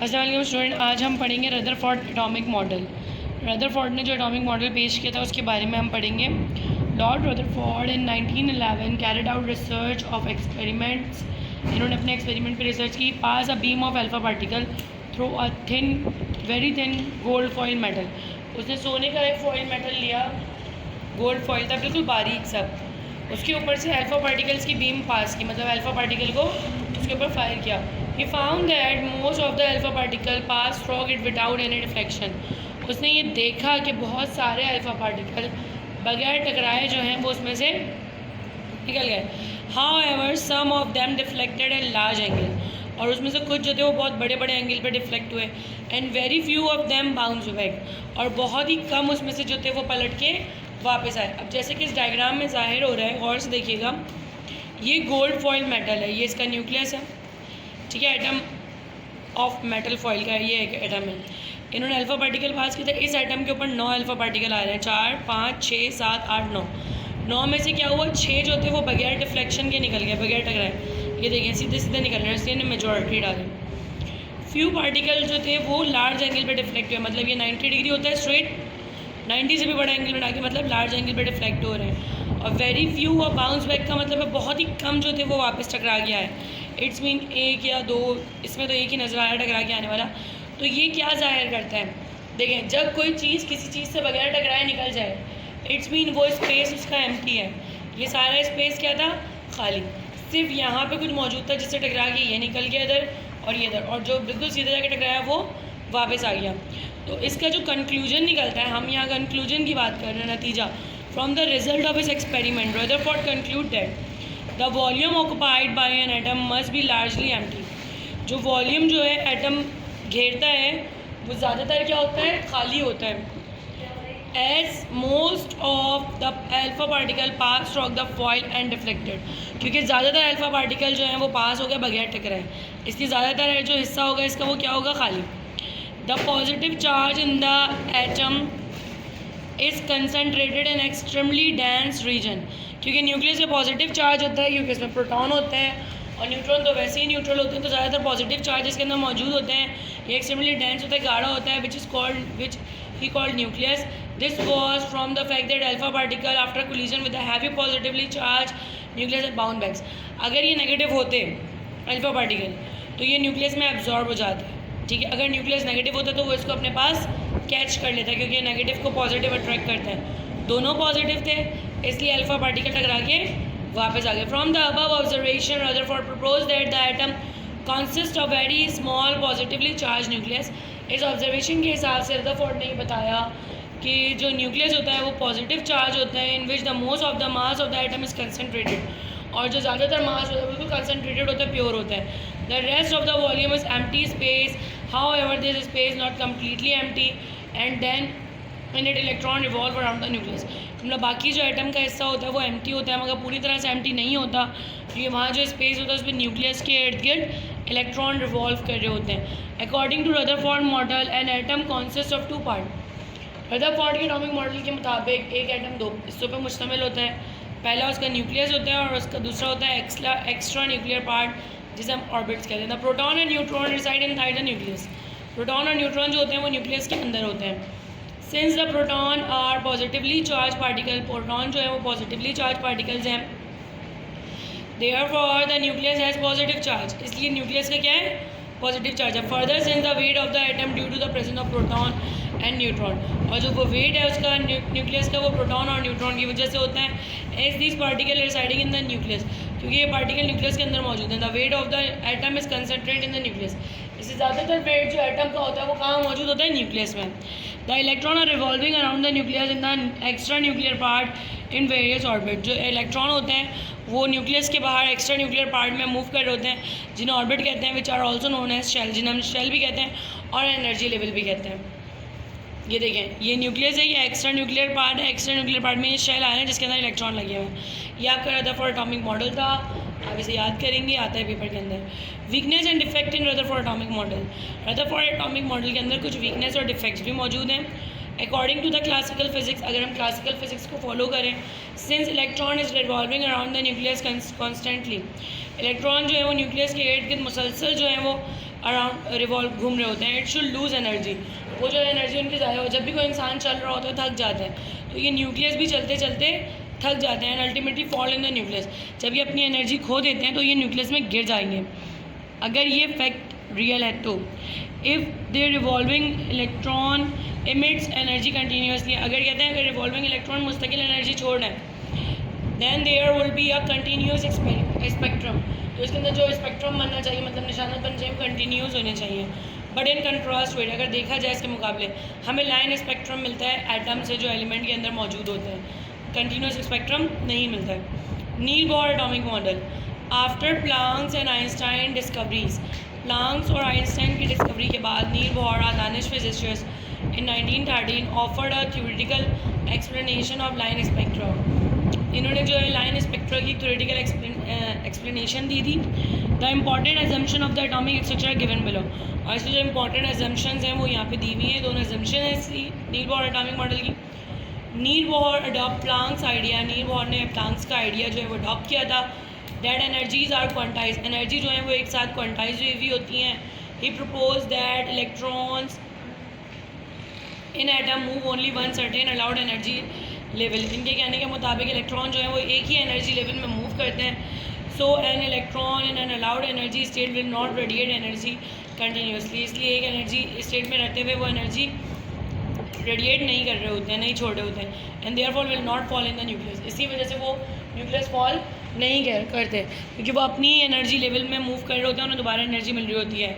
अस्सलाम वालेकुम स्टूडेंट, आज हम पढ़ेंगे रदरफोर्ड एटॉमिक मॉडल। रदरफोर्ड ने जो एटॉमिक मॉडल पेश किया था उसके बारे में हम पढ़ेंगे। Lord Rutherford in 1911 carried out research of experiments. इन्होंने अपने एक्सपेरिमेंट पे रिसर्च की। Pass a beam of alpha particle through a thin very thin gold foil metal. उसने सोने का एक फॉइल मेटल लिया, गोल्ड फॉइल था बिल्कुल बारीक सब, उसके ऊपर से अल्फा पार्टिकल्स की बीम पास की, मतलब अल्फा पार्टिकल को उसके ऊपर फायर किया। He found that most of the alpha particle passed through it without any deflection. उसने ये देखा कि बहुत सारे अल्फा पार्टिकल बगैर टकराए जो हैं वो उसमें से निकल गए। However, some of them deflected at large angle. और उसमें से कुछ जो थे वो बहुत बड़े बड़े एंगल पे डिफ्लेक्ट हुए। And very few of them bounce back, और बहुत ही कम उसमें से जो थे वो पलट के वापस आए। अब जैसे कि इस डायग्राम में ज़ाहिर हो रहा है, गौर से देखिएगा, ये गोल्ड फॉइल मेटल है, ये इसका न्यूक्लियस है, ठीक है, एटम ऑफ मेटल फॉइल का ये एक एटम है। इन्होंने अल्फा पार्टिकल पास किया था। इस एटम के ऊपर 9 अल्फा पार्टिकल आ रहे हैं, 4, 5, 6, 7, 8, 9। 9 में से क्या हुआ, 6 जो थे वो बगैर डिफ्लेक्शन के निकल गए, बगैर टकराए। ये देखिए सीधे सीधे निकल रहे हैं, इसलिए इन्हें मेजॉरिटी डालें। फ्यू पार्टिकल जो थे वो लार्ज एंगल पे डिफ्लेक्ट हुए, मतलब ये 90 डिग्री होता है स्ट्रेट, 90 से भी बड़ा एंगल बना के मतलब लार्ज एंगल पे डिफ्लेक्ट हो रहे हैं। और वेरी फ्यू और बाउंस बैक का मतलब है बहुत ही कम जो थे वो वापस टकरा गया है। इट्स मीन 1 या 2, इसमें तो एक ही नज़र आ रहा है टकरा के आने वाला। तो ये क्या ज़ाहिर करता है, देखें, जब कोई चीज़ किसी चीज़ से बगैर टकराए निकल जाए, इट्स मीन वो स्पेस उसका एम्प्टी है। ये सारा स्पेस क्या था, खाली, सिर्फ यहाँ पे कुछ मौजूद था जिससे टकरा के ये निकल गया इधर और ये इधर, और जो बिल्कुल सीधे जाके टकराया वो वापस आ गया। तो इसका जो कंक्लूजन निकलता है, हम यहाँ कंक्लूजन की बात कर रहे हैं, नतीजा। फ्रॉम द रिजल्ट ऑफ इस experiment Rutherford conclude that the volume occupied by an atom must be largely empty. जो वॉल्यूम जो है एटम घेरता है वो ज़्यादातर क्या होता है, खाली होता है। As most of the alpha particle pass through the foil and deflected, क्योंकि ज़्यादातर अल्फा पार्टिकल जो हैं वो पास हो गए बगैर टकराए, इसलिए ज़्यादातर जो हिस्सा होगा इसका वो क्या होगा, खाली। The positive charge in the atom is concentrated in extremely dense region, क्योंकि न्यूक्लियस में पॉजिटिव चार्ज होता है, क्योंकि इसमें प्रोटॉन होते हैं और न्यूट्रॉन तो वैसे ही न्यूट्रल होते हैं, तो ज़्यादातर पॉजिटिव चार्ज इसके अंदर मौजूद होते हैं। ये एक्सट्रीमली डेंस होता है, गाढ़ा होता है, which he called nucleus. This was from the fact that alpha particle after collision with the heavy positively charge nucleus and bound backs. अगर ये नेगेटिव होते अल्फा पार्टिकल तो ये न्यूक्लियस में एब्जॉर्ब हो जाते, ठीक है। अगर न्यूक्लियस नेगेटिव होता तो वो इसको अपने पास कैच कर लेता है, क्योंकि ये नेगेटिव को पॉजिटिव अट्रैक्ट करता है। दोनों पॉजिटिव थे, इसलिए अल्फा पार्टिकल टकरा के वापस आ गए। From the above observation Rutherford propose that the atom consist of very small positively charge nucleus. इस ऑब्जर्वेशन के हिसाब से रदरफोर्ड ने बताया कि जो न्यूक्लियस होता है वो पॉजिटिव चार्ज होता है, in which the most of the mass of the atom is concentrated, और जो ज़्यादातर मास होता है बिल्कुल कंसनट्रेटेड होता है, प्योर होता है। The rest of the volume is empty space, however this space not completely empty, and then in it electron revolve around the nucleus. मतलब बाकी जो एटम का हिस्सा होता है वो एम्प्टी होता है, मगर पूरी तरह से एम्प्टी नहीं होता, क्योंकि वहाँ जो स्पेस होता है उसमें न्यूक्लियस के इर्द गिर्द इलेक्ट्रॉन रिवॉल्व कर रहे होते हैं। According to Rutherford model an atom consist of 2 part. Rutherford के एटॉमिक मॉडल के मुताबिक एक एटम 2 हिस्सों पर मुश्तमिल होता है। पहला उसका न्यूक्लियस होता है और उसका दूसरा होता है एक्स्ट्रा न्यूक्लियर पार्ट, जिसे हम ऑर्बिट्स कहते हैं। The proton and neutron reside inside the nucleus. Proton और न्यूट्रॉन जो होते हैं वो न्यूक्लियस के अंदर होते हैं। Since the proton are positively charge particle, proton जो है वो पॉजिटिवली चार्ज पार्टिकल्स हैं, therefore the nucleus has positive charge, इसलिए न्यूक्लियस का क्या है, पॉजिटिव चार्ज है। Further since the weight of the atom due to the presence of proton and neutron, और जो वो वेट है उसका न्यूक्लियस का वो प्रोटॉन और न्यूट्रॉन की वजह से होता है। As this particle residing in the nucleus, क्योंकि ये पार्टिकल न्यूक्लियस के अंदर मौजूद है। The weight of the atom is concentrate in the nucleus, इससे ज़्यादातर वेट जो एटम का होता है वो कहाँ मौजूद होता है, न्यूक्लियस में। The electron are revolving around the nucleus in the extra nuclear part in various orbit. जो इलेक्ट्रॉन होते हैं वो न्यूक्लियस के बाहर एक्स्ट्रा न्यूक्लियर पार्ट में मूव कर रहे होते हैं, जिन्हें ऑर्बिट कहते हैं, which are also known as shell, जिन्हें हम शेल भी कहते हैं और एनर्जी लेवल भी कहते हैं। ये देखें, ये न्यूक्लियस है, ये एक्स्ट्रा न्यूक्लियर पार्ट है, एक्स्ट्रा न्यूक्लियर पार्ट में ये शेल आ रहे हैं जिसके अंदर इलेक्ट्रॉन लगे हुए हैं। ये आपका रदरफोर्ड एटॉमिक मॉडल था, आप इसे याद करेंगे, आता है पेपर के अंदर। Weakness and defect in Rutherford atomic model. Rutherford atomic model के अंदर कुछ वीकनेस और डिफेक्ट्स भी मौजूद हैं। According to the classical physics, अगर हम क्लासिकल फिजिक्स को फॉलो करें, since electron is revolving around the nucleus constantly, electron जो है वो न्यूक्लियस के इर्द गिर्द मुसलसल जो है वो अराउंड रिवॉल्व घूम रहे होते हैं, इट शुड लूज़ एनर्जी, वो जो एनर्जी उनकी ज़्यादा हो, जब भी कोई इंसान चल रहा होता है थक जाता है, तो ये न्यूक्लियस भी चलते चलते थक जाते हैं and ultimately fall in the nucleus. जब ये अपनी एनर्जी खो देते हैं तो ये न्यूक्लियस में गिर जाएंगे, अगर ये फैक्ट रियल है तो। If they revolving electron emits energy continuously, अगर कहते हैं अगर रिवॉल्विंग इलेक्ट्रॉन मुस्तकिल एनर्जी छोड़ रहे हैं, then there will be a continuous spectrum, तो इसके अंदर जो स्पेक्ट्रम बनना चाहिए, मतलब निशानात बनना चाहिए, कंटिन्यूस होने चाहिए। बट इन कंट्रास्ट वेट, अगर देखा जाए इसके मुकाबले हमें लाइन स्पेक्ट्रम मिलता है एटम से जो एलिमेंट के अंदर मौजूद होते हैं, कंटिन्यूस स्पेक्ट्रम नहीं मिलता है। Niels Bohr atomic model, after Planck's and Einstein discoveries, Planck's और आइंस्टाइन की डिस्कवरी के बाद Niels Bohr a Danish physicist in 1913 offered a theoretical explanation of line spectra, इन्होंने जो है लाइन स्पेक्ट्रा की थ्योरेटिकल एक्सप्लेनेशन दी थी। The important assumption of the atomic structure given below, और इसके जो इम्पॉर्टेंट एजम्पशंस हैं वो यहाँ पे दी हुई हैं, दोनों एजम्पशन है इसी नील बोहर एटॉमिक मॉडल की। Niels Bohr adopt Planck's idea, Niels Bohr ने प्लांक्स का आइडिया जो है वो अडॉप्ट किया था। That energies are quantize, energy जो है वो एक साथ क्वांटाइज हुई होती हैं। He propose that electrons in atom move only one certain allowed energy level, इनके कहने के मुताबिक इलेक्ट्रॉन जो है वो एक ही एनर्जी लेवल में मूव करते हैं। So an electron in an allowed energy state will not radiate energy continuously, इसलिए एक एनर्जी स्टेट में रहते हुए वो एनर्जी रेडिएट नहीं कर रहे होते हैं, नहीं छोड़ रहे होते हैं। And therefore will not fall in the nucleus, इसी वजह से वो न्यूक्लियस फॉल नहीं करते, क्योंकि वो अपनी एनर्जी लेवल में मूव कर रहे होते हैं, उन्हें दोबारा एनर्जी मिल रही होती है।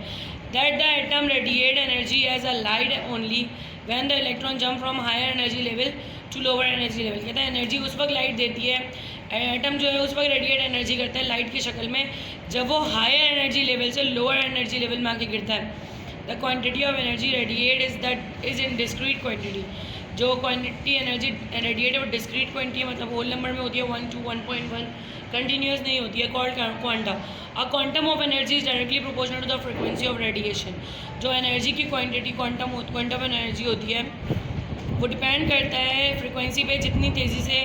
That the atom radiate energy as a light only when the electron jump from higher energy level to lower energy level, कहता है एनर्जी उस वक्त लाइट देती है, एटम जो है उस वक्त रेडिएट एनर्जी करता है लाइट की शक्ल में जब वो हायर एनर्जी लेवल से लोअर एनर्जी लेवल में आके गिरता है। The quantity of energy radiate is in discrete quantity, जो क्वांटिटी एनर्जी रेडिएट है वो डिस्क्रीट क्वांटिटी है, मतलब होल नंबर में होती है 1 to 1.1, कंटिन्यूस नहीं होती है, called quanta. A quantum of energy is directly proportional to the frequency of radiation, जो एनर्जी की क्वांटिटी क्वांटम एनर्जी होती है वो डिपेंड करता है फ्रिक्वेंसी पे, जितनी तेज़ी से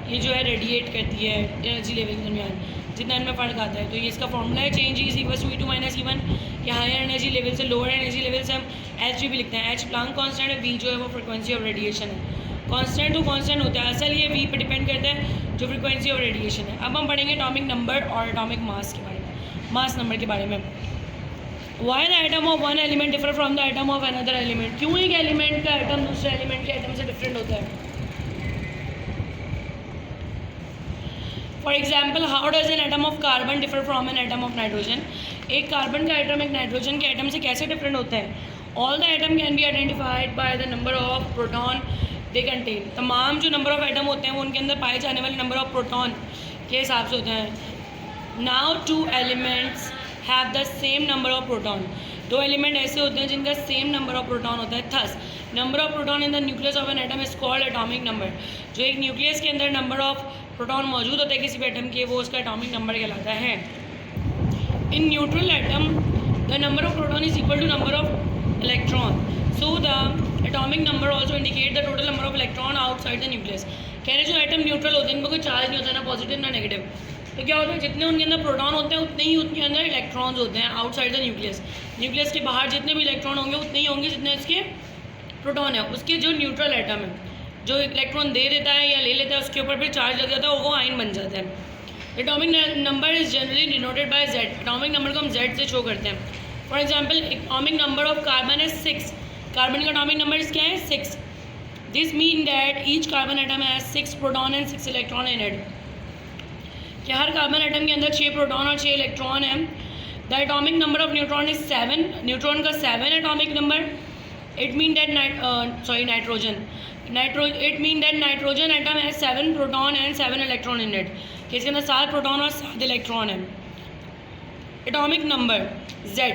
ये जो है रेडिएट करती है एनर्जी लेवल के दरमियान, जितना इनमें फ़र्क आता है। तो ये इसका फॉर्मूला है, change is equal to E2 - E1, कि हायर एनर्जी लेवल से लोअर एनर्जी लेवल से हम H भी लिखते हैं, H प्लांक कांस्टेंट है, V जो है वो फ्रिक्वेंसी ऑफ रेडिएशन है। कांस्टेंट तो कांस्टेंट होता है, असल ये V पे डिपेंड करता है जो फ्रिक्वेंसी ऑफ रेडिएशन है। अब हम पढ़ेंगे एटॉमिक नंबर और एटॉमिक मास के बारे में, मास नंबर के बारे में। Why the atom of one element differ from the atom of another element, क्यों एक एलिमेंट का एटम दूसरे एलिमेंट के एटम से डिफरेंट होता है। For example, how does an atom of carbon differ from an atom of nitrogen, एक carbon का एटम एक नाइट्रोजन के एटम से कैसे डिफरेंट होता है। All the atom can be identified by the number of proton they contain, तमाम जो नंबर ऑफ एटम होते हैं वो उनके अंदर पाए जाने वाले नंबर ऑफ प्रोटॉन के हिसाब से होते हैं। Now two elements have the same number of proton, दो एलिमेंट ऐसे होते हैं जिनका सेम नंबर ऑफ प्रोटॉन होता है। Thus number of proton in the nucleus of an atom is called atomic number, जो एक न्यूक्लियस के अंदर नंबर ऑफ प्रोटॉन मौजूद होता है किसी भी एटम के, वो उसका एटॉमिक नंबर कहलाता है। In neutral atom the number of proton is equal to number of electron, so the atomic number also indicate the total number of electron outside the nucleus. कह रहे जो एटम न्यूट्रल होते हैं इनमें कोई charge नहीं होता है, ना पॉजिटिव ना नेगेटिव, तो क्या होता है जितने उनके अंदर प्रोटॉन होते हैं उतने ही उनके अंदर इलेक्ट्रॉन्स होते हैं आउटसाइड द न्यूक्लियस। न्यूक्लियस के बाहर जितने भी इलेक्ट्रॉन होंगे उतने ही होंगे जितने इसके प्रोटॉन है। उसके जो न्यूट्रल एटम है जो इलेक्ट्रॉन दे देता है या ले लेता है उसके ऊपर फिर चार्ज लग जाता है, वो आयन बन जाता है। Atomic number is generally denoted by Z, atomic number को हम Z से शो करते हैं। For example, atomic number of carbon is 6, carbon का एटॉमिक नंबर क्या है 6। This mean that each carbon atom has 6 proton and 6 electron in it, कि हर carbon atom के अंदर 6 प्रोटॉन और 6 इलेक्ट्रॉन हैं। The atomic number of neutron is 7, neutron का 7 atomic number. It mean that nitrogen atom has 7 proton and 7 electron in it, कि इसके अंदर 7 proton और 7 इलेक्ट्रॉन हैं। Atomic number Z,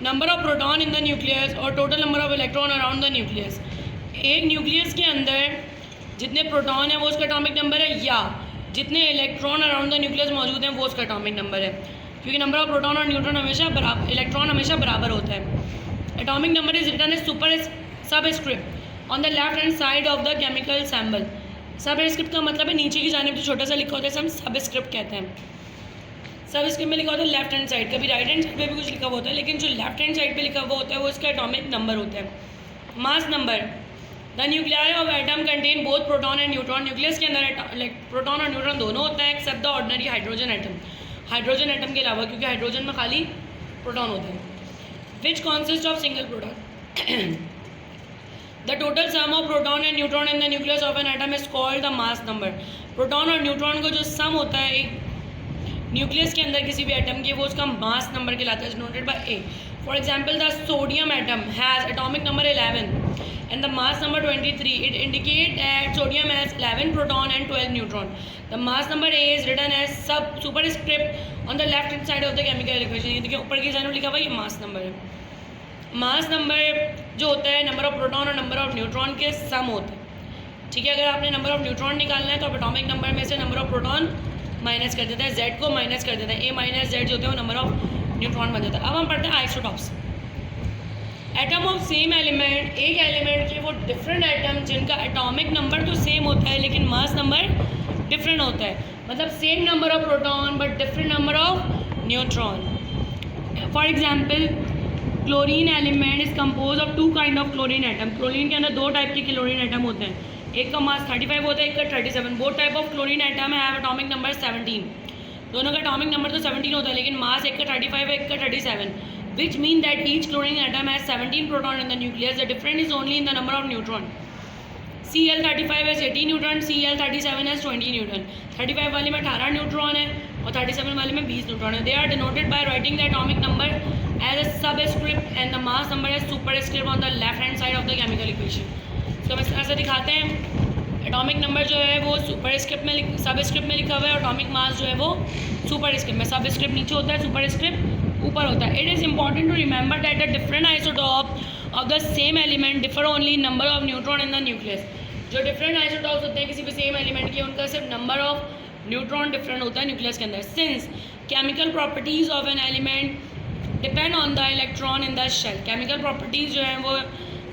number of proton in the nucleus और total number of electron around the nucleus, एक nucleus के अंदर जितने प्रोटॉन है वो उसका एटॉमिक नंबर है, या जितने इलेक्ट्रॉन अराउंड द न्यूक्लियस मौजूद हैं वो उसका एटॉमिक नंबर है, क्योंकि नंबर ऑफ प्रोटॉन और न्यूट्रॉन हमेशा बराबर, इलेक्ट्रॉन हमेशा बराबर होता है। Atomic number is written as super subscript on the left hand side of the chemical symbol. Subscript का मतलब है नीचे की जानिब जो छोटा सा लिखा होता है हम सबस्क्रिप्ट कहते हैं। सब स्क्रिप्ट में लिखा होता है लेफ्ट हैंड साइड, कभी राइट हैंड साइड पे भी कुछ लिखा हुआ होता है, लेकिन जो लेफ्ट हैंड साइड पे लिखा हुआ होता है वो इसका एटॉमिक नंबर होता है, mass number. The nuclei of atom contain both proton and neutron. Nucleus के अंदर प्रोटॉन और न्यूट्रॉन दोनों होता है except the ordinary hydrogen atom, hydrogen atom के अलावा, क्योंकि हाइड्रोजन में खाली प्रोटॉन होते हैं। Which consist of single proton. The total sum of proton and neutron in the nucleus of an atom is called the mass number. Proton और neutron को जो सम होता है एक न्यूक्लियस के अंदर किसी भी एटम के, वो उसका मास नंबर कहलाता है, noted bye A. For example the sodium atom has atomic number 11 and the mass number 23. It indicates that sodium has 11 proton and 12 neutron. The mass number A is written as superscript on the left hand side of the chemical equation. ये देखिए ऊपर की side में लिखा हुआ ये mass number है। Mass number जो होता है नंबर ऑफ प्रोटॉन और नंबर ऑफ न्यूट्रॉन के सम होते हैं, ठीक है। अगर आपने नंबर ऑफ न्यूट्रॉन निकालना है तो आप एटॉमिक नंबर में से नंबर ऑफ प्रोटॉन माइनस कर देता है, जेड को माइनस कर देता है, ए माइनस जेड जो होता है वो नंबर ऑफ न्यूट्रॉन बन जाता है। अब हम पढ़ते हैं isotopes. Atom of same element, एक एलिमेंट के वो डिफरेंट एटम जिनका एटॉमिक नंबर तो सेम होता है लेकिन मास नंबर डिफरेंट होता है, मतलब same number of proton but different number of neutron. For example chlorine element is compose of 2 kind of chlorine atom. Chlorine के अंदर 2 टाइप के क्लोरीन एटम होते हैं, एक का मास 35 होता है, एक का 37। Both type of chlorine atom have atomic number 17। दोनों का एटॉमिक नंबर तो 17 होता है लेकिन मास एक का 35 है, एक का 37, which mean that each chlorine atom has 17 proton in the nucleus. The difference is only in the number of neutron. Cl35 has 18 neutron, Cl37 has 20 neutron. 35 वाले में 18 न्यूट्रॉन है और 37 वाले में 20 न्यूट्रॉन है। They are denoted by writing the atomic number as a subscript and the mass number as superscript on the left hand side of the chemical equation. तो हम इस तरह से दिखाते हैं। एटॉमिक नंबर जो है वो सुपरस्क्रिप्ट में सबस्क्रिप्ट में लिखा हुआ है, एटॉमिक मास जो है वो सुपरस्क्रिप्ट में, सबस्क्रिप्ट नीचे होता है, सुपरस्क्रिप्ट ऊपर होता है। It is important to remember that the different isotope of the same element differ only number of neutron in the nucleus. जो डिफरेंट आइसोटॉप्स होते हैं किसी भी सेम एलिमेंट के, उनका सिर्फ नंबर ऑफ न्यूट्रॉन डिफरेंट होता है न्यूक्लियस के अंदर। Since chemical properties of an element depend on the electron in the shell. Chemical properties जो हैं वो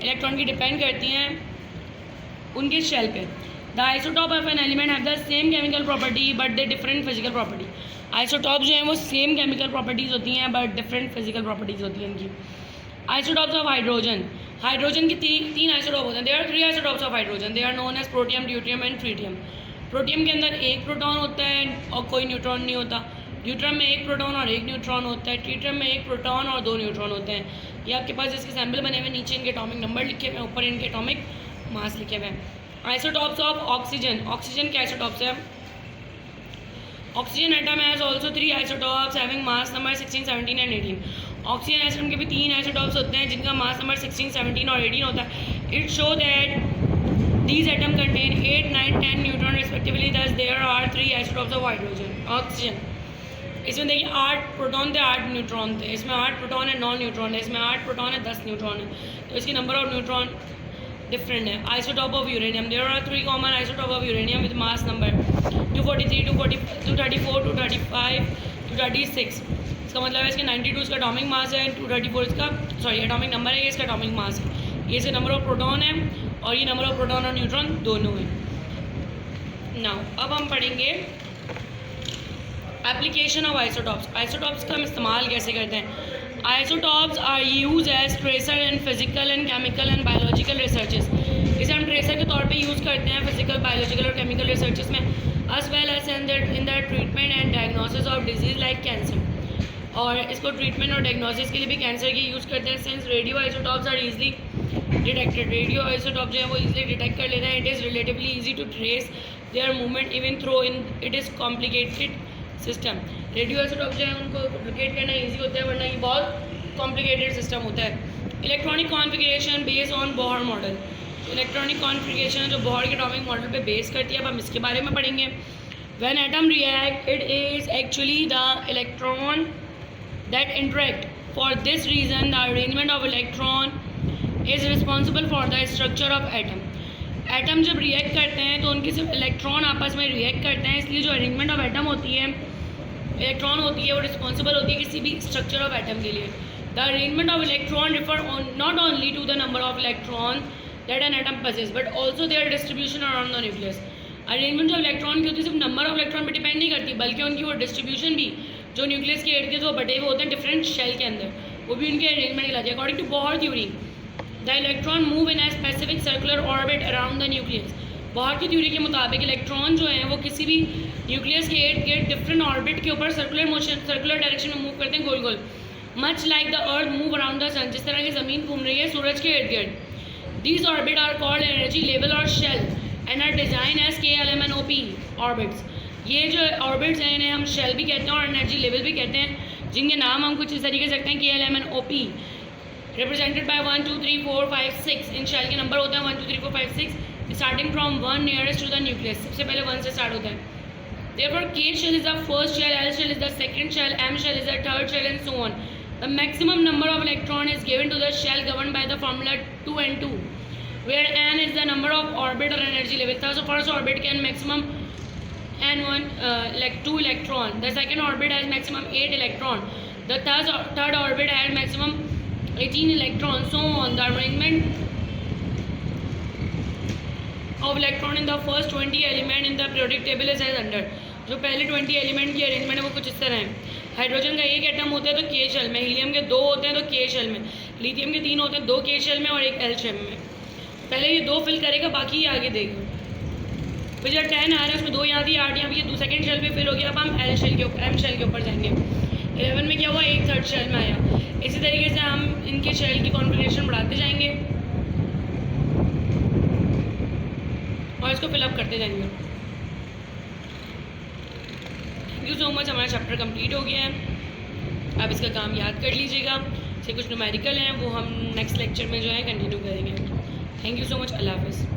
इलेक्ट्रॉन की डिपेंड करती हैं उनके शेल पे। The isotope of an element have the same chemical property but they different physical property. Isotope जो हैं वो सेम केमिकल प्रॉपर्टीज़ होती हैं बट डिफरेंट फिजिकल प्रॉपर्टीज़ होती हैं इनकी। आइसोटॉप्स ऑफ हाइड्रोजन, हाइड्रोजन की तीन आइसोटॉप होते हैं। There are 3 isotopes of hydrogen, they are known as protium, deuterium and tritium. Protium के अंदर एक प्रोटॉन होता है और कोई न्यूट्रॉन नहीं होता। ड्यूटियम में एक प्रोटॉन और एक न्यूट्रॉन होता है। ट्रिटियम में एक प्रोटॉन और 2 न्यूट्रॉन होते हैं। ये आपके पास इसके सैम्पल बने हुए, नीचे इनके एटॉमिक नंबर लिखे हुए हैं, ऊपर इनके एटॉमिक मास लिखे हुए हैं। आइसोटॉप्स ऑफ ऑक्सीजन, ऑक्सीजन के आइसोटॉप्स हैं। Oxygen atom has also 3 isotopes having mass number 16, 17 and 18। Oxygen atom के भी 3 आइसोटॉप्स होते हैं जिनका मास नंबर 16, 17 और 18 होता है। It show that these atom contain 8, 9, 10 neutron respectively, thus there are 3 isotopes of hydrogen oxygen. इसमें देखिए 8 प्रोटॉन थे, 8 न्यूट्रॉन थे। इसमें 8 प्रोटॉन है, 9 न्यूट्रॉन है। इसमें 8 प्रोटॉन है, 10 न्यूट्रॉन है, तो इसकी नंबर ऑफ न्यूट्रॉन डिफरेंट है। Isotope of uranium, there are 3 common isotope of uranium with mass number 243, 234, 235, 236। इसका मतलब है इसके 92 इसका एटॉमिक मास है, 234 इसका एटॉमिक नंबर है, ये इसका एटॉमिक मास है। ये से नंबर ऑफ प्रोटॉन है और ये नंबर ऑफ प्रोटॉन और न्यूट्रॉन दोनों हैं। नाउ अब हम पढ़ेंगे एप्लीकेशन ऑफ आइसोटॉप्स। आइसोटॉप्स का हम इस्तेमाल कैसे करते हैं। Isotopes are use as tracer in physical and chemical and biological researches. इसे हम ट्रेसर के तौर पे यूज़ करते हैं फिजिकल, बायोलॉजिकल और केमिकल रिसर्चेस में, as well as in the treatment and diagnosis of disease like cancer. और इसको ट्रीटमेंट और डायग्नोसिस के लिए भी कैंसर की यूज़ करते हैं। Since radio isotopes are easily detected, radio isotope जो है वो इजीली डिटेक्ट कर लेते हैं। It is relatively easy to trace their movement even through in it is complicated system. Radio isotope जो है उनको डुप्लीकेट करना ईजी होता है, वरना ये बहुत कॉम्प्लिकेटेड सिस्टम होता है। Electronic configuration based on Bohr model, electronic configuration जो बोहर के एटॉमिक मॉडल पे बेस करती है, अब हम इसके बारे में पढ़ेंगे। When atom react it is actually the electron that interact. For this reason the arrangement of electron is responsible for the structure of atom. Atom जब रिएक्ट करते हैं तो उनके सिर्फ इलेक्ट्रॉन आपस में रिएक्ट करते हैं, इसलिए जो अरेंजमेंट ऑफ एटम होती है, इलेक्ट्रॉन होती है, वो रिस्पॉन्सिबल होती है किसी भी स्ट्रक्चर ऑफ एटम के लिए। The arrangement of electron refer not only to the number of electron that an atom possesses but also their distribution around the nucleus. Arrangement of electron की होती है सिर्फ नंबर ऑफ इलेक्ट्रॉन पर depend नहीं करती, बल्कि उनकी वो डिस्ट्रीब्यूशन भी जो न्यूक्लियस के इर्द गिर्द वो बटे हुए होते हैं डिफरेंट शेल के अंदर, वो भी उनके अरेंजमेंट कहलाती है। According to Bohr theory the electron move in a specific circular orbit around the nucleus. Bohr की थ्योरी के मुताबिक इलेक्ट्रॉन जो हैं वो किसी भी न्यूक्लियस के इर्द गिर्द डिफरेंट ऑर्बिट के ऊपर सर्कुलर मोशन, सर्कुलर डायरेक्शन में मूव करते हैं, गोल गोल, much like the earth move around the sun, जिस तरह की ज़मीन घूम रही है सूरज के इर्द गिर्द। These orbit are called energy level और shell and are design as KLMNOP orbits. ये जो ऑर्बिट्स हैं इन्हें हम शेल भी कहते हैं और एनर्जी लेवल भी कहते हैं, जिनके नाम हम कुछ इस तरीके से सकते हैं KLMNOP, रिप्रेजेंटेड बाय 1 2 3 4 5 6। इन शेल के नंबर होते हैं 1 2 3 4 5 6, starting from 1 nearest to the nucleus, सबसे पहले 1 से स्टार्ट होता है। Therefore, K shell is the first shell, L shell is the second shell, M shell is the third shell, and so on. The maximum number of electron is given to the shell governed by the formula 2n2, where n is the number of orbit or energy level. Thus, the first orbit can maximum n1 like 2 electron. The second orbit has maximum 8 electron. The third orbit has maximum 18 electrons. So on. The arrangement of electron in the first 20 element in the periodic table is as under. जो पहले 20 element की arrangement है वो कुछ इस तरह है। Hydrogen का एक एटम होता है तो K शेल में, हीलियम के 2 होते हैं तो K शेल में, लिथियम के 3 होते हैं, 2 K शेल में और 1 L शेल में। पहले ये 2 फिल करेगा, बाकी ये आगे देगा। फिर जब 10 आ रहा है उसमें 2 यहाँ थी, 8 यहाँ भी, 2 सेकेंड शेल पे फिल हो गया। अब हम M शेल के ऊपर जाएंगे। 11 में क्या हुआ, 1 थर्ड शेल में आया। इसी तरीके से हम इनके शेल की कॉन्फ़िगरेशन बढ़ाते जाएंगे और इसको फिलअप करते जाएंगे। थैंक यू सो मच, हमारा चैप्टर कंप्लीट हो गया है। आप इसका काम याद कर लीजिएगा। इससे कुछ न्यूमेरिकल हैं वो हम नेक्स्ट लेक्चर में जो है कंटिन्यू करेंगे। थैंक यू सो मच, अल्लाह हाफ़िज़।